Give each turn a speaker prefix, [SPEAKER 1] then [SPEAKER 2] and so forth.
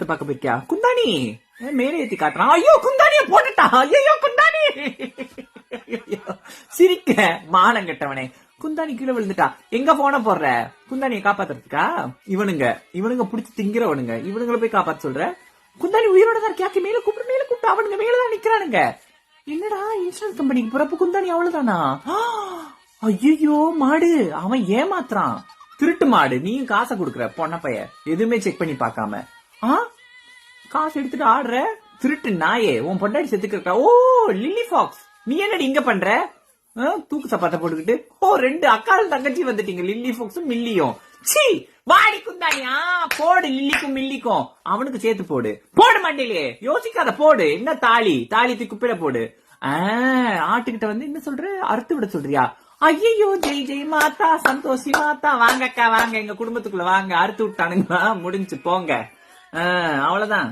[SPEAKER 1] பொருத்தத்தை பார்க்க போயிருக்கியா? குந்தாணி மேலே ஏத்தி காட்டுறான். ஐயோ குந்தாணிய போட்டுட்டான். ஐயோ குந்தாணி சிரிக்க மானம் கெட்டவனே. குந்தாணி கீழே விழுந்துட்டா. எங்க போன போடுற? குந்தாணியை காப்பாத்துறதுக்கா? இவனுங்க புடிச்சு திங்கிறவனுங்க. இவனுங்களை போய் காப்பாத்த சொல்ற? குந்தாணி உயிரோட தான் இருக்கியா? மேல கூப்பிட்டு அவனுங்க மேலதான் நிக்கிறானுங்க. என்னடா இன்சூரன்ஸ் கம்பெனிக்கு போறப்ப குந்தாணி அவ்வளவுதானா? ஐயோ மாடு, அவன் ஏமாத்துறான். திருட்டு மாடு. நீயும் காசை கொடுக்குற பொண்ண பைய, எதுவுமே செக் பண்ணி பாக்காம. காசு எடுத்துட்டு ஆடுற திருட்டு நாயே. உன் பொண்டாடி செத்துக்கிறா. ஓ லில்லி ஃபாக்ஸ், நீ என்னடி இங்க பண்ற? தூக்கு சப்பாத்த போட்டுக்கிட்டு. ஓ 2 அக்காலும் தங்கச்சி வந்துட்டீங்க, லில்லி ஃபாக்ஸும் மில்லியும். சி வாடி குந்தாணியா, போடு லில்லிக்கும் மில்லிக்கும். அவனுக்கு சேர்த்து போடு. போட மாட்டேலே, யோசிக்காத போடு. என்ன தாலி தூக்கி குப்பையில போடு. ஆட்டுக்கிட்ட வந்து என்ன சொல்ற? அறுத்து விட சொல்றியா? ஐயோ ஜெய் ஜெய் மாதா, சந்தோஷி மாதா, வாங்க அக்கா வாங்க, எங்க குடும்பத்துக்குள்ள வாங்க. அறுத்து விட்டானுங்களா? முடிஞ்சு போங்க. அவ்வளவுதான்.